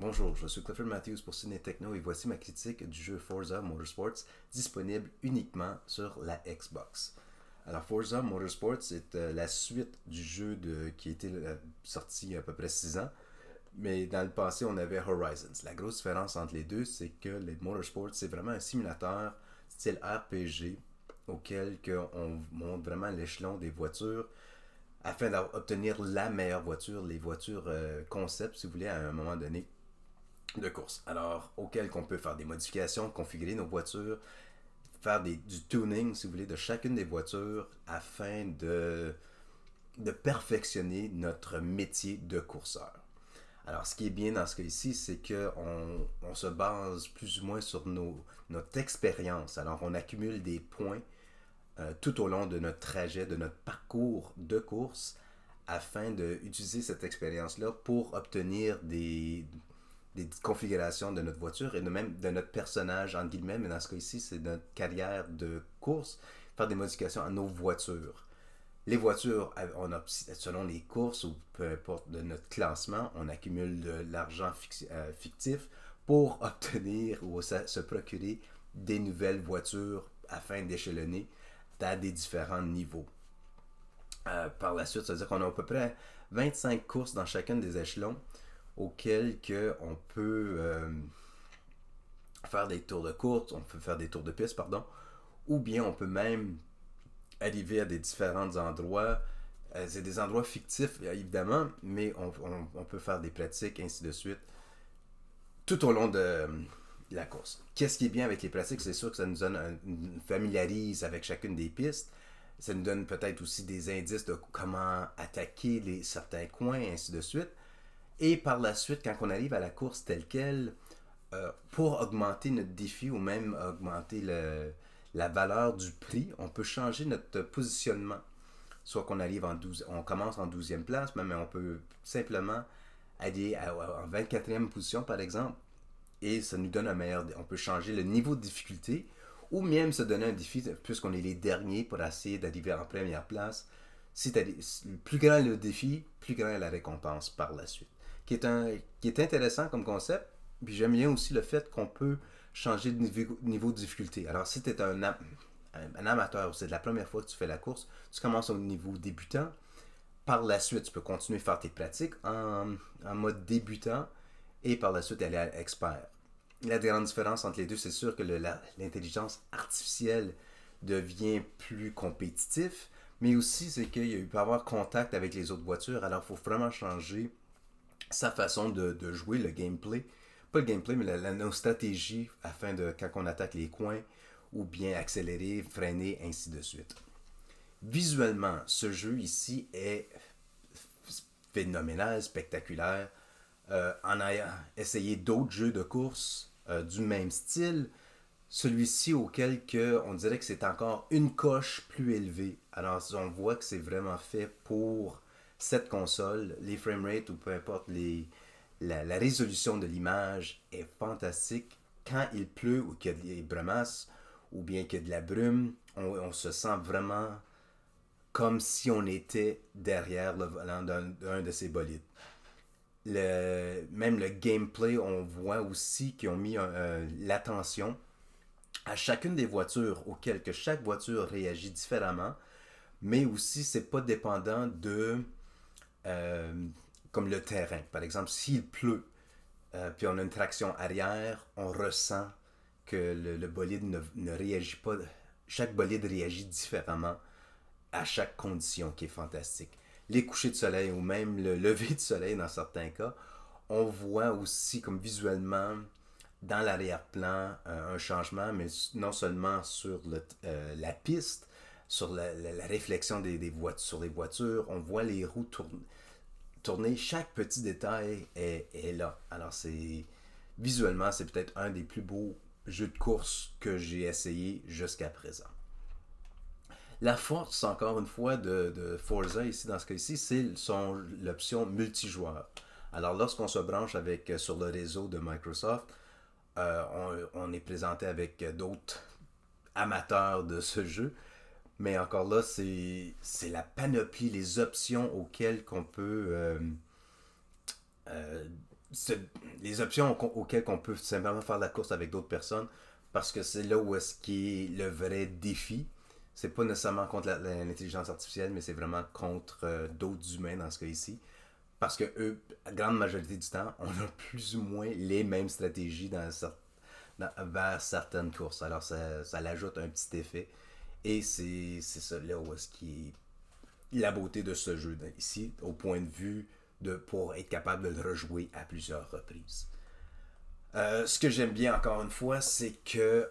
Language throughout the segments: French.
Bonjour, je suis Clifford Matthews pour Ciné Techno et voici ma critique du jeu Forza Motorsports disponible uniquement sur la Xbox. Alors Forza Motorsports est la suite du jeu qui a été sorti il y a à peu près 6 ans, mais dans le passé on avait Horizons. La grosse différence entre les deux, c'est que les Motorsports c'est vraiment un simulateur style RPG auquel on monte vraiment l'échelon des voitures afin d'obtenir la meilleure voiture, les voitures concept si vous voulez à un moment donné de course. Alors, auquel qu'on peut faire des modifications, configurer nos voitures, faire du tuning, si vous voulez, de chacune des voitures afin de perfectionner notre métier de courseur. Alors, ce qui est bien dans ce cas ici, c'est qu'on se base plus ou moins sur notre expérience. Alors, on accumule des points tout au long de notre trajet, de notre parcours de course, afin d'utiliser cette expérience-là pour obtenir des configurations de notre voiture et même de notre personnage, entre guillemets, mais dans ce cas ici, c'est notre carrière de course, faire des modifications à nos voitures. Les voitures, selon les courses ou peu importe de notre classement, on accumule de l'argent fictif pour obtenir ou se procurer des nouvelles voitures afin d'échelonner à des différents niveaux. Par la suite, ça veut dire qu'on a à peu près 25 courses dans chacun des échelons auxquels on peut faire des tours de course, on peut faire des tours de piste, pardon, ou bien on peut même arriver à des différents endroits. C'est des endroits fictifs, évidemment, mais on peut faire des pratiques, ainsi de suite, tout au long de la course. Qu'est-ce qui est bien avec les pratiques? C'est sûr que ça nous familiarise avec chacune des pistes. Ça nous donne peut-être aussi des indices de comment attaquer certains coins, ainsi de suite. Et par la suite, quand on arrive à la course telle quelle, pour augmenter notre défi ou même augmenter la valeur du prix, on peut changer notre positionnement. Soit qu'on arrive on commence en 12e place, mais on peut simplement aller en 24e position par exemple, et ça nous donne un meilleur. On peut changer le niveau de difficulté ou même se donner un défi, puisqu'on est les derniers pour essayer d'arriver en première place. Plus grand le défi, plus grand est la récompense par la suite. Qui est intéressant comme concept. Puis j'aime bien aussi le fait qu'on peut changer de niveau de difficulté. Alors si tu es un amateur, c'est la première fois que tu fais la course, tu commences au niveau débutant. Par la suite, tu peux continuer à faire tes pratiques en mode débutant et par la suite aller à expert. La grande différence entre les deux, c'est sûr que l'intelligence artificielle devient plus compétitif, mais aussi c'est qu'il peut avoir contact avec les autres voitures, alors il faut vraiment changer sa façon de jouer, le gameplay. Pas le gameplay, mais nos stratégies afin de, quand on attaque les coins, ou bien accélérer, freiner, ainsi de suite. Visuellement, ce jeu ici est phénoménal, spectaculaire. En ayant essayé d'autres jeux de course du même style, celui-ci auquel on dirait que c'est encore une coche plus élevée. Alors on voit que c'est vraiment fait pour cette console. Les framerates ou peu importe la résolution de l'image est fantastique. Quand il pleut ou qu'il y a des brumasses ou bien qu'il y a de la brume, on se sent vraiment comme si on était derrière le volant d'un de ces bolides. Même le gameplay, on voit aussi qu'ils ont mis l'attention à chacune des voitures auxquelles que chaque voiture réagit différemment, mais aussi c'est pas dépendant de comme le terrain. Par exemple, s'il pleut, puis on a une traction arrière, on ressent que le bolide ne réagit pas. Chaque bolide réagit différemment à chaque condition, qui est fantastique. Les couchers de soleil ou même le lever de soleil dans certains cas, on voit aussi comme visuellement dans l'arrière-plan un changement, mais non seulement sur la piste, sur la réflexion des voitures, sur les voitures, on voit les roues tourner, chaque petit détail est là. Alors visuellement, c'est peut-être un des plus beaux jeux de course que j'ai essayé jusqu'à présent. La force, encore une fois, de Forza, ici, dans ce cas-ci, c'est l'option multijoueur. Alors, lorsqu'on se branche sur le réseau de Microsoft, on est présenté avec d'autres amateurs de ce jeu. Mais encore là, c'est la panoplie, les options auxquelles qu'on peut euh, les options auxquelles on peut simplement faire de la course avec d'autres personnes, parce que c'est là où est-ce qui est le vrai défi. C'est pas nécessairement contre l'intelligence artificielle, mais c'est vraiment contre d'autres humains dans ce cas ici. Parce que eux, la grande majorité du temps, on a plus ou moins les mêmes stratégies vers certaines courses. Alors ça l'ajoute un petit effet. Et c'est ça là où est-ce qui est la beauté de ce jeu ici, au point de vue pour être capable de le rejouer à plusieurs reprises. Ce que j'aime bien encore une fois, c'est que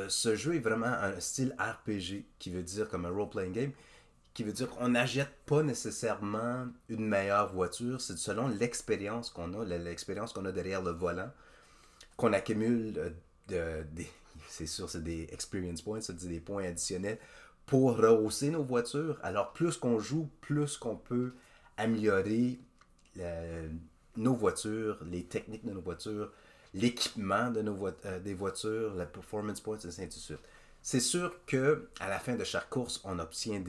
ce jeu est vraiment un style RPG, qui veut dire comme un role-playing game, qui veut dire qu'on n'achète pas nécessairement une meilleure voiture, c'est selon l'expérience qu'on a, l'expérience qu'on a derrière le volant, qu'on accumule c'est sûr, c'est des experience points, c'est des points additionnels pour rehausser nos voitures. Alors plus qu'on joue, plus qu'on peut améliorer nos voitures, les techniques de nos voitures, l'équipement de des voitures, la performance points, et ainsi de suite. C'est sûr que à la fin de chaque course, on obtient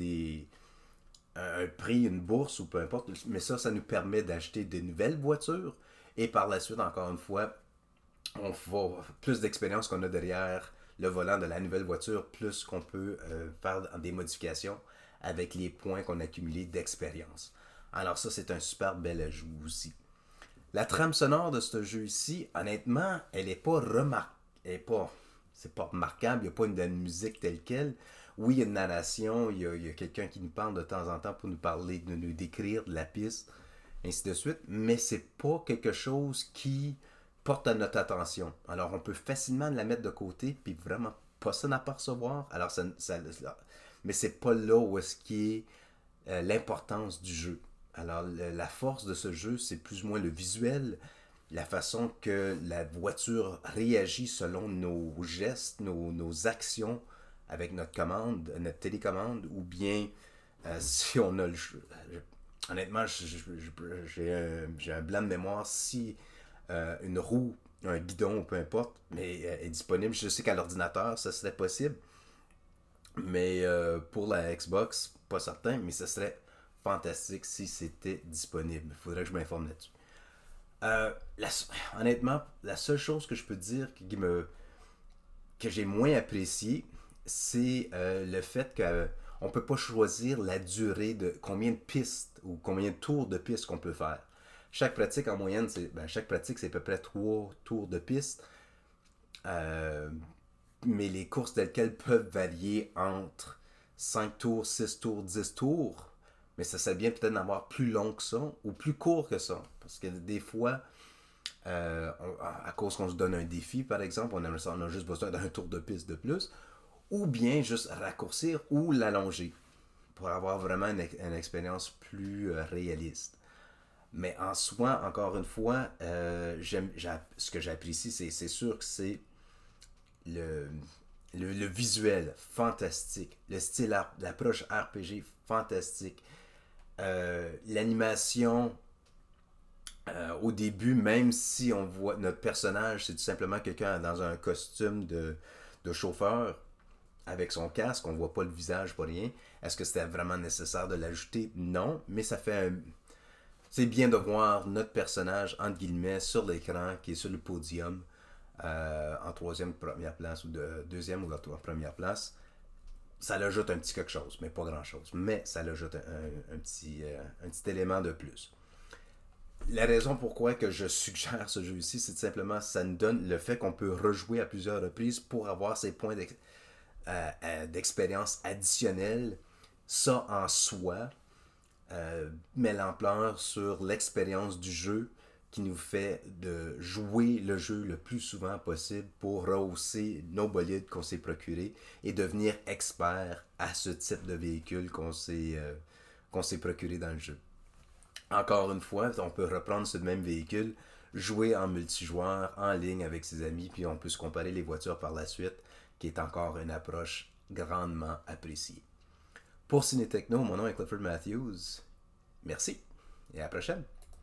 un prix, une bourse ou peu importe, mais ça nous permet d'acheter de nouvelles voitures et par la suite, encore une fois, on va plus d'expérience qu'on a derrière le volant de la nouvelle voiture, plus qu'on peut faire des modifications avec les points qu'on a accumulés d'expérience. Alors ça, c'est un super bel ajout aussi. La trame sonore de ce jeu ici, honnêtement, elle est pas remarquable. C'est pas remarquable, il n'y a pas une musique telle quelle. Oui, il y a une narration, il y a quelqu'un qui nous parle de temps en temps pour nous parler, de nous décrire de la piste, ainsi de suite, mais c'est pas quelque chose qui porte à notre attention. Alors on peut facilement la mettre de côté, puis vraiment pas s'en apercevoir. Alors mais c'est pas là où est-ce qui est l'importance du jeu. Alors, la force de ce jeu, c'est plus ou moins le visuel, la façon que la voiture réagit selon nos gestes, nos actions avec notre commande, notre télécommande, ou bien si on a le. Honnêtement, j'ai un blanc de mémoire. Si une roue, un guidon, ou peu importe, mais est disponible, je sais qu'à l'ordinateur, ça serait possible. Mais pour la Xbox, pas certain, mais ce serait fantastique si c'était disponible. Il faudrait que je m'informe là-dessus. Euh, la, honnêtement, la seule chose que je peux dire que j'ai moins apprécié, c'est le fait qu'on ne peut pas choisir la durée de combien de pistes ou combien de tours de piste qu'on peut faire. Chaque pratique en moyenne, chaque pratique c'est à peu près 3 tours de piste. Euh, mais les courses telles quelles peuvent varier entre 5 tours, 6 tours, 10 tours. Mais ça serait bien peut-être d'en avoir plus long que ça ou plus court que ça. Parce que des fois, à cause qu'on se donne un défi, par exemple, on a juste besoin d'un tour de piste de plus. Ou bien juste raccourcir ou l'allonger pour avoir vraiment une expérience plus réaliste. Mais en soi, encore une fois, ce que j'apprécie, c'est sûr que c'est le, le visuel fantastique, le style, l'approche RPG fantastique, l'animation au début, même si on voit notre personnage, c'est tout simplement quelqu'un dans un costume de chauffeur avec son casque, on voit pas le visage, pas rien. Est-ce que c'était vraiment nécessaire de l'ajouter? Non, mais c'est bien de voir notre personnage, entre guillemets, sur l'écran, qui est sur le podium, en troisième, première place, ou deuxième ou première place. Ça l'ajoute un petit quelque chose, mais pas grand chose. Mais ça l'ajoute un petit élément de plus. La raison pourquoi que je suggère ce jeu ici, c'est simplement ça nous donne le fait qu'on peut rejouer à plusieurs reprises pour avoir ces points d'expérience additionnels. Ça en soi met l'ampleur sur l'expérience du jeu qui nous fait de jouer le jeu le plus souvent possible pour rehausser nos bolides qu'on s'est procurés et devenir expert à ce type de véhicule qu'on s'est procuré dans le jeu. Encore une fois, on peut reprendre ce même véhicule, jouer en multijoueur, en ligne avec ses amis, puis on peut se comparer les voitures par la suite, qui est encore une approche grandement appréciée. Pour Ciné Techno, mon nom est Clifford Matthews. Merci et à la prochaine.